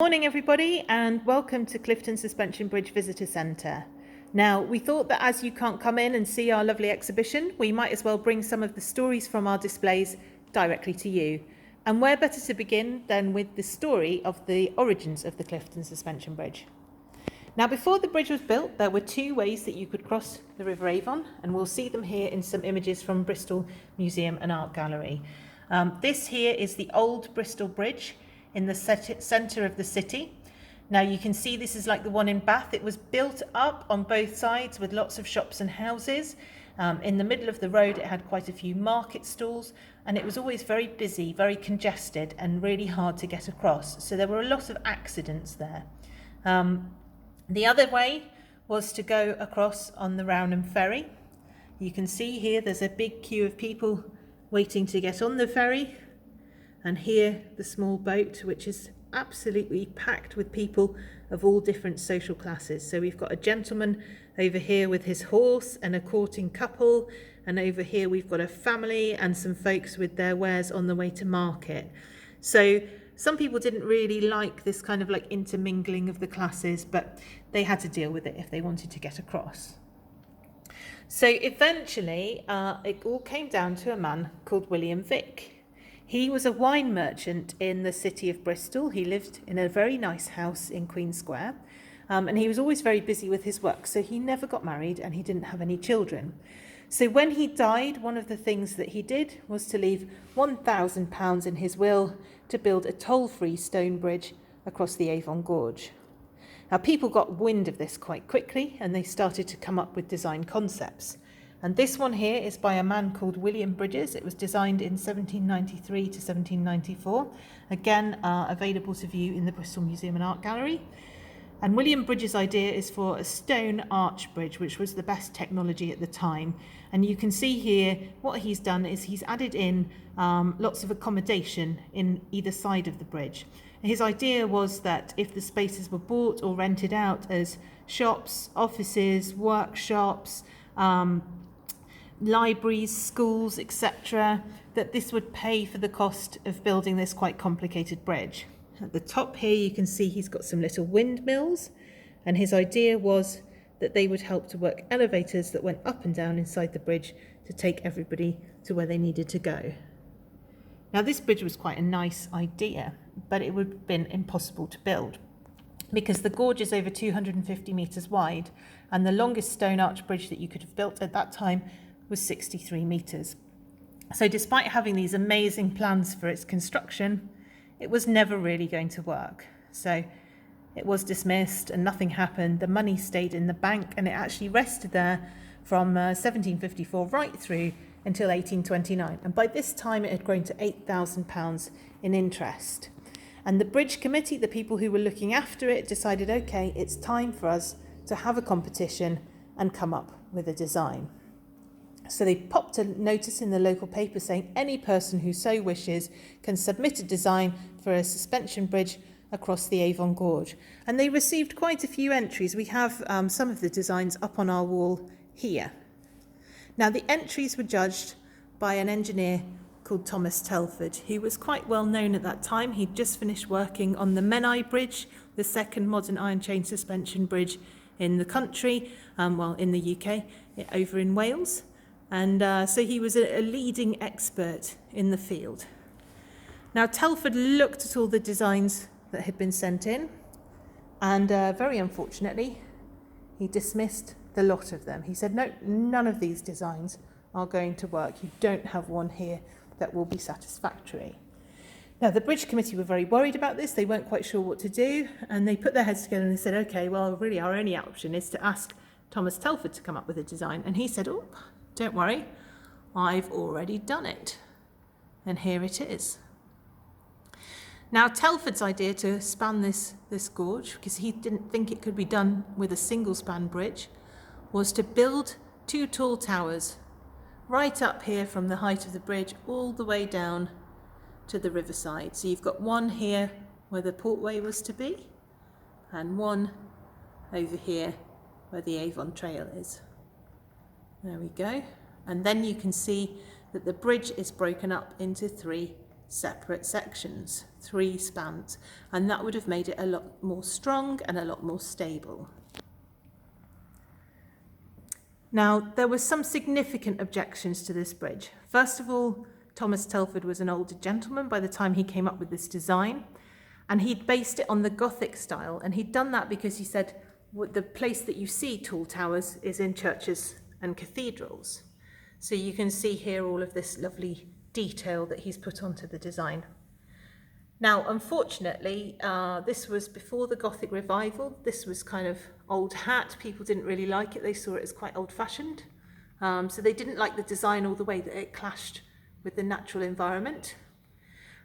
Morning everybody, and welcome to Clifton Suspension Bridge Visitor Centre. Now, we thought that as you can't come in and see our lovely exhibition, we might as well bring some of the stories from our displays directly to you. And where better to begin than with the story of the origins of the Clifton Suspension Bridge. Now, before the bridge was built, there were two ways that you could cross the River Avon, and we'll see them here in some images from Bristol Museum and Art Gallery. This here is the old Bristol Bridge in the centre of the city. Now you can see this is like the one in Bath. It was built up on both sides with lots of shops and houses. In the middle of the road it had quite a few market stalls, and it was always very busy, very congested and really hard to get across. So there were a lot of accidents there. The other way was to go across on the Brunel ferry. You can see here there's a big queue of people waiting to get on the ferry. And here the small boat, which is absolutely packed with people of all different social classes. So we've got a gentleman over here with his horse and a courting couple, and over here we've got a family and some folks with their wares on the way to market. So some people didn't really like this kind of like intermingling of the classes, but they had to deal with it if they wanted to get across. So eventually it all came down to a man called William Vick. He was a wine merchant in the city of Bristol. He lived in a very nice house in Queen Square, and he was always very busy with his work, so he never got married and he didn't have any children. So when he died, one of the things that he did was to leave £1,000 in his will to build a toll-free stone bridge across the Avon Gorge. Now, people got wind of this quite quickly and they started to come up with design concepts. And this one here is by a man called William Bridges. It was designed in 1793 to 1794. Again, available to view in the Bristol Museum and Art Gallery. And William Bridges' idea is for a stone arch bridge, which was the best technology at the time. And you can see here what he's done is he's added in lots of accommodation in either side of the bridge. His idea was that if the spaces were bought or rented out as shops, offices, workshops, libraries, schools, etc., that this would pay for the cost of building this quite complicated bridge. At the top here you can see he's got some little windmills, and his idea was that they would help to work elevators that went up and down inside the bridge to take everybody to where they needed to go. Now, this bridge was quite a nice idea, but it would have been impossible to build because the gorge is over 250 metres wide, and the longest stone arch bridge that you could have built at that time was 63 metres. So despite having these amazing plans for its construction, it was never really going to work. So it was dismissed and nothing happened. The money stayed in the bank, and it actually rested there from 1754 right through until 1829. And by this time it had grown to £8,000 in interest. And the bridge committee, the people who were looking after it, decided, okay, it's time for us to have a competition and come up with a design. So they popped a notice in the local paper saying any person who so wishes can submit a design for a suspension bridge across the Avon Gorge. And they received quite a few entries. We have some of the designs up on our wall here. Now, the entries were judged by an engineer called Thomas Telford, who was quite well known at that time. He'd just finished working on the Menai Bridge, the second modern iron chain suspension bridge in the country, in the UK, over in Wales. And so he was a leading expert in the field. Now, Telford looked at all the designs that had been sent in, and very unfortunately, he dismissed the lot of them. He said, no, none of these designs are going to work. You don't have one here that will be satisfactory. Now, the bridge committee were very worried about this. They weren't quite sure what to do, and they put their heads together and they said, okay, well, really our only option is to ask Thomas Telford to come up with a design. And he said, oh, don't worry, I've already done it. And here it is. Now, Telford's idea to span this gorge, because he didn't think it could be done with a single span bridge, was to build two tall towers right up here from the height of the bridge all the way down to the riverside. So you've got one here where the portway was to be, and one over here where the Avon Trail is. There we go. And then you can see that the bridge is broken up into three separate sections, 3 spans, and that would have made it a lot more strong and a lot more stable. Now, there were some significant objections to this bridge. First of all, Thomas Telford was an older gentleman by the time he came up with this design, and he'd based it on the Gothic style, and he'd done that because he said the place that you see tall towers is in churches and cathedrals. So you can see here all of this lovely detail that he's put onto the design. Now, unfortunately, this was before the Gothic revival. This was kind of old hat. People didn't really like it. They saw it as quite old-fashioned. So they didn't like the design all the way, that it clashed with the natural environment.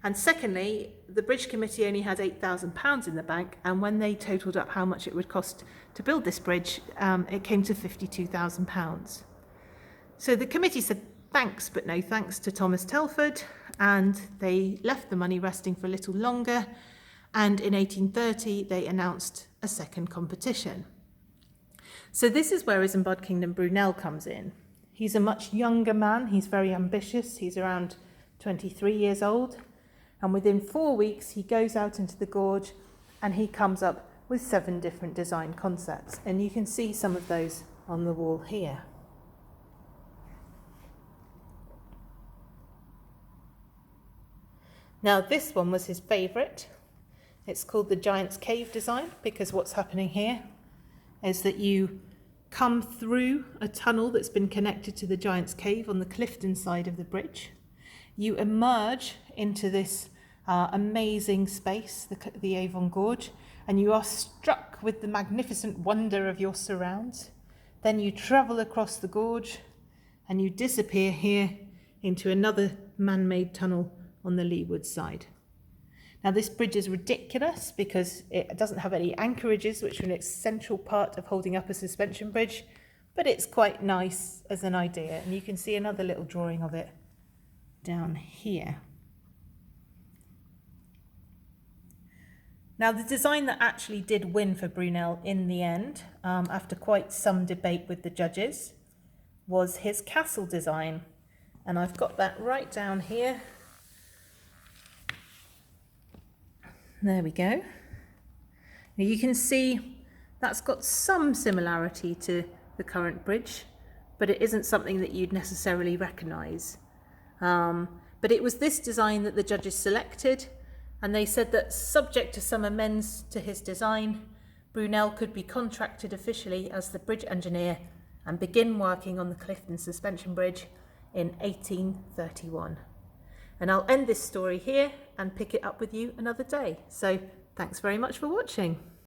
And secondly, the Bridge Committee only had £8,000 in the bank, and when they totalled up how much it would cost to build this bridge, it came to £52,000. So the committee said thanks, but no thanks to Thomas Telford, and they left the money resting for a little longer, and in 1830 they announced a second competition. So this is where Isambard Kingdom Brunel comes in. He's a much younger man, he's very ambitious, he's around 23 years old, and within 4 weeks he goes out into the gorge and he comes up with 7 different design concepts, and you can see some of those on the wall here. Now this one was his favourite. It's called the Giant's Cave design, because what's happening here is that you come through a tunnel that's been connected to the Giant's Cave on the Clifton side of the bridge. You emerge into this amazing space, the Avon Gorge, and you are struck with the magnificent wonder of your surrounds. Then you travel across the gorge and you disappear here into another man-made tunnel on the leeward side. Now this bridge is ridiculous because it doesn't have any anchorages, which are an essential part of holding up a suspension bridge, but it's quite nice as an idea, and you can see another little drawing of it down here. Now the design that actually did win for Brunel in the end, after quite some debate with the judges, was his castle design, and I've got that right down here. There we go. Now you can see that's got some similarity to the current bridge, but it isn't something that you'd necessarily recognise. But it was this design that the judges selected, and they said that subject to some amends to his design, Brunel could be contracted officially as the bridge engineer and begin working on the Clifton Suspension Bridge in 1831. And I'll end this story here and pick it up with you another day. So thanks very much for watching.